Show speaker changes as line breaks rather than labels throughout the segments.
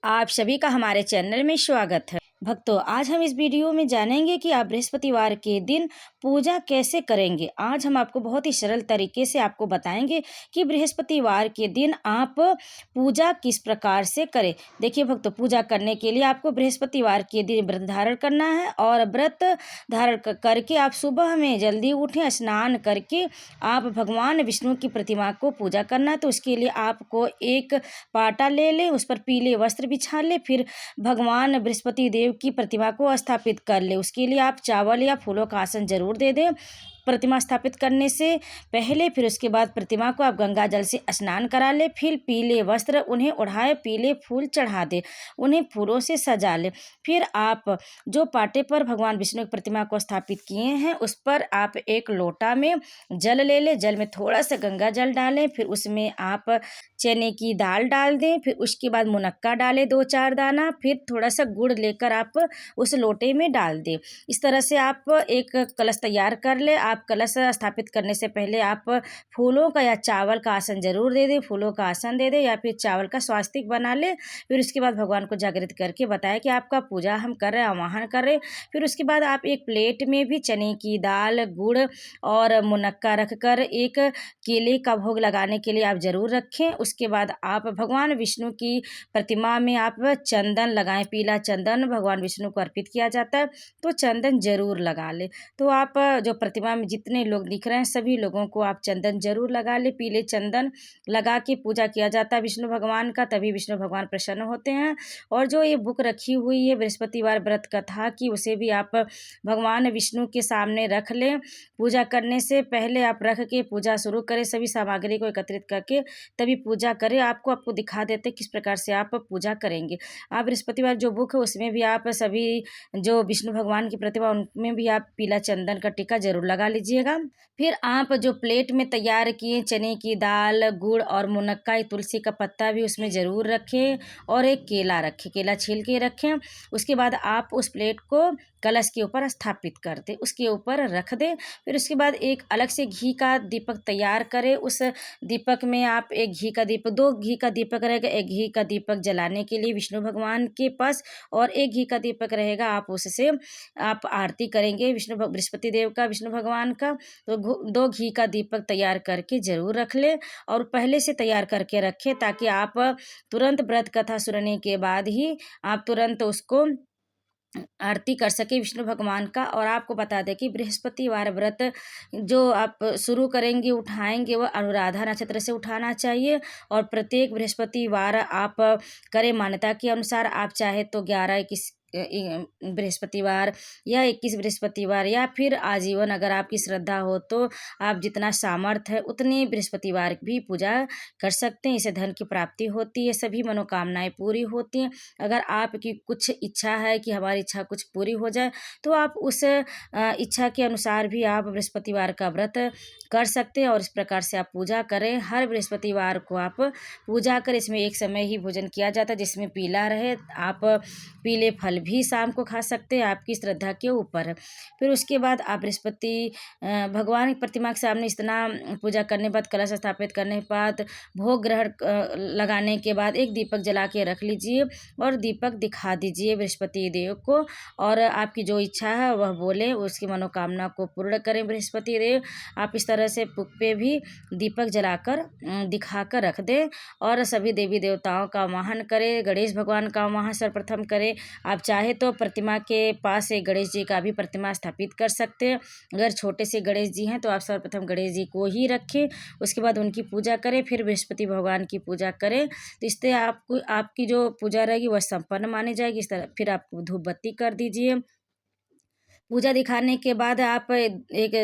आप सभी का हमारे चैनल में स्वागत है। भक्तों, आज हम इस वीडियो में जानेंगे कि आप बृहस्पतिवार के दिन पूजा कैसे करेंगे। आज हम आपको बहुत ही सरल तरीके से आपको बताएंगे कि बृहस्पतिवार के दिन आप पूजा किस प्रकार से करें। देखिए भक्तों, पूजा करने के लिए आपको बृहस्पतिवार के दिन व्रत धारण करना है और व्रत धारण करके आप सुबह में जल्दी उठें, स्नान करके आप भगवान विष्णु की प्रतिमा को पूजा करना है। तो उसके लिए आपको एक पाटा ले लें, उस पर पीले वस्त्र बिछा लें, फिर भगवान बृहस्पति देव की प्रतिमा को स्थापित कर ले। उसके लिए आप चावल या फूलों का आसन जरूर दे दें प्रतिमा स्थापित करने से पहले। फिर उसके बाद प्रतिमा को आप गंगा जल से स्नान करा ले, फिर पीले वस्त्र उन्हें ओढ़ाए, पीले फूल चढ़ा दे, उन्हें फूलों से सजा ले। फिर आप जो पाटे पर भगवान विष्णु की प्रतिमा को स्थापित किए हैं उस पर आप एक लोटा में जल ले लें, जल में थोड़ा सा गंगा जल डालें, फिर उसमें आप चने की दाल डाल दें, फिर उसके बाद मुनक्का डालें 2-4 दाना, फिर थोड़ा सा गुड़ लेकर आप उस लोटे में डाल दें। इस तरह से आप एक कलश तैयार कर ले। आप कलश स्थापित करने से पहले आप फूलों का या चावल का आसन जरूर दे दें, फूलों का आसन दे दें या फिर चावल का स्वास्तिक बना ले। फिर उसके बाद भगवान को जागृत करके बताया कि आपका पूजा हम कर रहे हैं, आवाहन कर रहे हैं। फिर उसके बाद आप एक प्लेट में भी चने की दाल, गुड़ और मुनक्का रख कर एक केले का भोग लगाने के लिए आप जरूर रखें। उसके बाद आप भगवान विष्णु की प्रतिमा में आप चंदन लगाएं, पीला चंदन भगवान विष्णु को अर्पित किया जाता है, तो चंदन जरूर लगा ले। तो आप जो प्रतिमा में जितने लोग दिख रहे हैं सभी लोगों को आप चंदन जरूर लगा ले। पीले चंदन लगा के पूजा किया जाता है विष्णु भगवान का, तभी विष्णु भगवान प्रसन्न होते हैं। और जो ये बुक रखी हुई है बृहस्पतिवार व्रत कथा की, उसे भी आप भगवान विष्णु के सामने रख लें। पूजा करने से पहले आप रख के पूजा शुरू करें, सभी सामग्री को एकत्रित करके तभी पूजा करें। आपको दिखा देते हैं किस प्रकार से आप पूजा करेंगे। आप बृहस्पतिवार जो बुक है उसमें भी आप सभी जो विष्णु भगवान की प्रतिमा उनमें भी आप पीला चंदन का टीका जरूर लगा लीजिएगा। फिर आप जो प्लेट में तैयार किए चने की दाल, गुड़ और मुनक्का, तुलसी का पत्ता भी उसमें जरूर रखें और एक केला रखें, केला छील के रखें। उसके बाद आप उस प्लेट को कलश के ऊपर स्थापित कर दें, उसके ऊपर रख दें। फिर उसके बाद एक अलग से घी का दीपक तैयार करें। उस दीपक में आप एक घी का दीपक, 2 घी का दीपक रहेगा, एक घी का दीपक जलाने के लिए विष्णु भगवान के पास और एक घी का दीपक रहेगा, आप उससे आप आरती करेंगे बृहस्पति देव का, विष्णु भगवान का। तो 2 घी का दीपक तैयार करके जरूर रख ले और पहले से तैयार करके रखें, ताकि आप तुरंत व्रत कथा सुनने के बाद ही आप तुरंत उसको आरती कर सके विष्णु भगवान का। और आपको बता दें कि बृहस्पतिवार व्रत जो आप शुरू करेंगे, उठाएंगे, वह अनुराधा नक्षत्र से उठाना चाहिए। और प्रत्येक बृहस्पतिवार आप करें, मान्यता के अनुसार आप चाहे तो 11-21 बृहस्पतिवार या 21 बृहस्पतिवार या फिर आजीवन, अगर आपकी श्रद्धा हो तो आप जितना सामर्थ्य है उतने बृहस्पतिवार भी पूजा कर सकते हैं। इससे धन की प्राप्ति होती है, सभी मनोकामनाएं पूरी होती हैं। अगर आपकी कुछ इच्छा है कि हमारी इच्छा कुछ पूरी हो जाए, तो आप उस इच्छा के अनुसार भी आप बृहस्पतिवार का व्रत कर सकते हैं। और इस प्रकार से आप पूजा करें। हर बृहस्पतिवार को आप पूजा करें। इसमें एक समय ही भोजन किया जाता है जिसमें पीला रहे। आप पीले फल भी शाम को खा सकते हैं, आपकी श्रद्धा के ऊपर है। फिर उसके बाद आप बृहस्पति भगवान की प्रतिमा के सामने इतना पूजा करने के बाद, कलश स्थापित करने के बाद, भोग ग्रहण लगाने के बाद एक दीपक जला के रख लीजिए और दीपक दिखा दीजिए बृहस्पति देव को। और आपकी जो इच्छा है वह बोले, उसकी मनोकामना को पूर्ण करें बृहस्पति देव। आप इस तरह से पुक पे भी दीपक जलाकर दिखा कर रख दें। और सभी देवी देवताओं का आवाहन करें, गणेश भगवान का आवाहन सर्वप्रथम करें। आप चाहे तो प्रतिमा के पास एक गणेश जी का भी प्रतिमा स्थापित कर सकते हैं। अगर छोटे से गणेश जी हैं तो आप सर्वप्रथम गणेश जी को ही रखें, उसके बाद उनकी पूजा करें, फिर बृहस्पति भगवान की पूजा करें। तो इससे आपको आपकी जो पूजा रहेगी वह संपन्न मानी जाएगी। इस तरह फिर आप धूप बत्ती कर दीजिए। पूजा दिखाने के बाद आप एक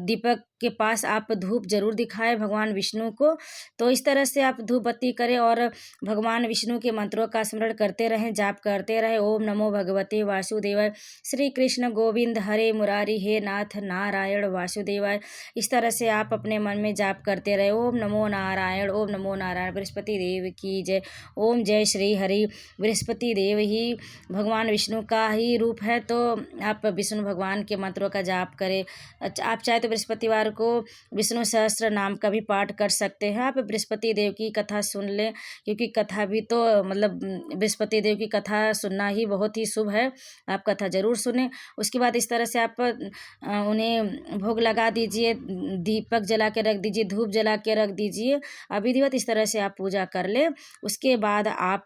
दीपक के पास आप धूप जरूर दिखाएं भगवान विष्णु को। तो इस तरह से आप धूप बत्ती करें और भगवान विष्णु के मंत्रों का स्मरण करते रहें, जाप करते रहें। ओम नमो भगवते वासुदेवाय, श्री कृष्ण गोविंद हरे मुरारी, हे नाथ नारायण वासुदेवाय। इस तरह से आप अपने मन में जाप करते रहे। ओम नमो नारायण, ओम नमो नारायण, बृहस्पति देव की जय। ओम जय श्री हरि। बृहस्पति देव ही भगवान विष्णु का ही रूप है, तो आप विष्णु भगवान के मंत्रों का जाप करें। आप चाहे तो बृहस्पतिवार बृहस्पतिवार को विष्णु सहस्त्र नाम का भी पाठ कर सकते हैं आप। बृहस्पति देव की कथा सुन लें, क्योंकि कथा भी तो मतलब बृहस्पति देव की कथा सुनना ही बहुत ही शुभ है। आप कथा ज़रूर सुनें। उसके बाद इस तरह से आप उन्हें भोग लगा दीजिए, दीपक जला के रख दीजिए, धूप जला के रख दीजिए। विधिवत इस तरह से आप पूजा कर लें। उसके बाद आप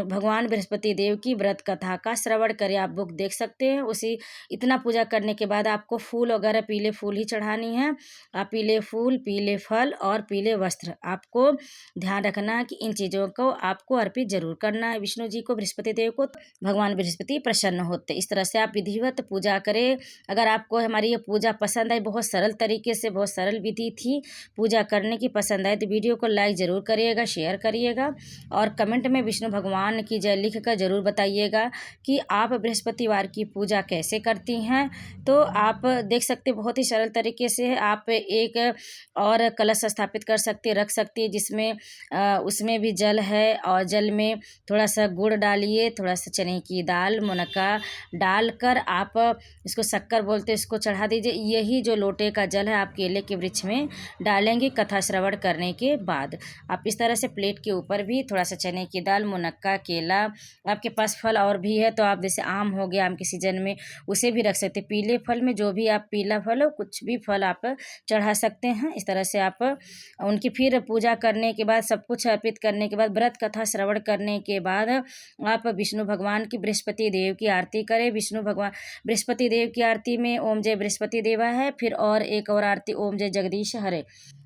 भगवान बृहस्पति देव की व्रत कथा का श्रवण करें। आप बुक देख सकते हैं। उसी इतना पूजा करने के बाद आपको फूल वगैरह, पीले फूल ही चढ़ानी है। आप पीले फूल, पीले फल और पीले वस्त्र आपको ध्यान रखना है कि इन चीज़ों को आपको अर्पित जरूर करना है विष्णु जी को, बृहस्पति देव को। भगवान बृहस्पति प्रसन्न होते। इस तरह से आप विधिवत पूजा करें। अगर आपको हमारी ये पूजा पसंद आई, बहुत सरल तरीके से, बहुत सरल विधि थी पूजा करने की, पसंद आए तो वीडियो को लाइक ज़रूर करिएगा, शेयर करिएगा और कमेंट में विष्णु भगवान की जय लिख कर ज़रूर बताइएगा कि आप बृहस्पतिवार की पूजा कैसे करती हैं। तो आप देख सकते बहुत ही सरल तरीके से आप एक और कलश स्थापित कर सकते, रख सकती है, जिसमें उसमें भी जल है और जल में थोड़ा सा गुड़ डालिए, थोड़ा सा चने की दाल, मुनक्का डालकर आप इसको शक्कर बोलते हैं, इसको चढ़ा दीजिए। यही जो लोटे का जल है आप केले के वृक्ष में डालेंगे कथा श्रवण करने के बाद। आप इस तरह से प्लेट के ऊपर भी थोड़ा सा चने की दाल, मुनक्का, केला, आपके पास फल और भी है तो आप जैसे आम हो गया, आम के सीजन में उसे भी रख सकते। पीले फल में जो भी आप पीला फल हो, कुछ भी फल आप चढ़ा सकते हैं। इस तरह से आप उनकी फिर पूजा करने के बाद, सब कुछ अर्पित करने के बाद, व्रत कथा श्रवण करने के बाद आप विष्णु भगवान की, बृहस्पति देव की आरती करें। विष्णु भगवान बृहस्पति देव की आरती में ओम जय बृहस्पति देवा है, फिर और एक और आरती ओम जय जगदीश हरे।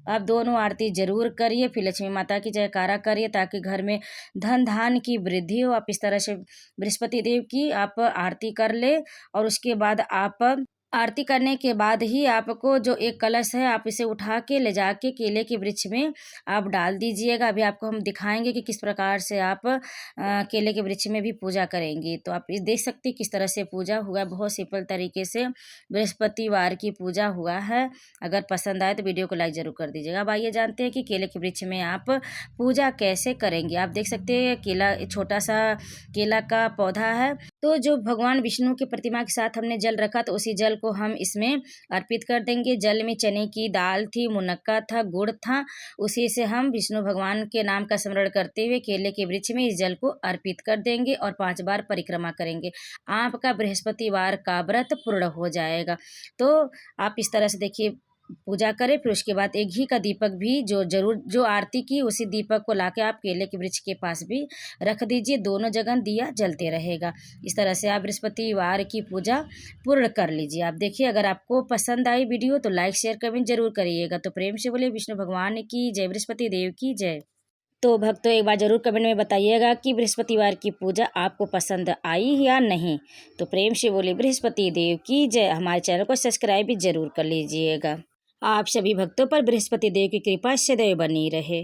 आप दोनों आरती जरूर करिए। फिर लक्ष्मी माता की जयकारा करिए ताकि घर में धन धान की वृद्धि हो। आप इस तरह से बृहस्पति देव की आप आरती कर ले और उसके बाद आप आरती करने के बाद ही आपको जो एक कलश है आप इसे उठा के ले जाके केले के वृक्ष में आप डाल दीजिएगा। अभी आपको हम दिखाएंगे कि किस प्रकार से आप केले के वृक्ष में भी पूजा करेंगे। तो आप इस देख सकते हैं किस तरह से पूजा हुआ है। बहुत सिंपल तरीके से बृहस्पतिवार की पूजा हुआ है। अगर पसंद आए तो वीडियो को लाइक ज़रूर कर दीजिएगा। अब आइए जानते हैं कि केले के वृक्ष में आप पूजा कैसे करेंगे। आप देख सकते हैं केला, छोटा सा केला का पौधा है। तो जो भगवान विष्णु की प्रतिमा के साथ हमने जल रखा तो उसी जल को हम इसमें अर्पित कर देंगे। जल में चने की दाल थी, मुनक्का था, गुड़ था, उसी से हम विष्णु भगवान के नाम का स्मरण करते हुए केले के वृक्ष में इस जल को अर्पित कर देंगे और 5 बार परिक्रमा करेंगे। आपका बृहस्पतिवार का व्रत पूर्ण हो जाएगा। तो आप इस तरह से देखिए पूजा करें। फिर उसके बाद एक घी का दीपक भी जो आरती की उसी दीपक को लाके आप केले के वृक्ष के पास भी रख दीजिए। दोनों जगह दिया जलते रहेगा। इस तरह से आप बृहस्पतिवार की पूजा पूर्ण कर लीजिए। आप देखिए अगर आपको पसंद आई वीडियो तो लाइक शेयर कमेंट जरूर करिएगा। तो प्रेम से बोले विष्णु भगवान की जय, बृहस्पति देव की जय। तो भक्तों एक बार ज़रूर कमेंट में बताइएगा कि बृहस्पतिवार की पूजा आपको पसंद आई या नहीं। तो प्रेम से बोले बृहस्पति देव की जय। हमारे चैनल को सब्सक्राइब भी जरूर कर लीजिएगा। आप सभी भक्तों पर बृहस्पति देव की कृपा सदैव बनी रहे।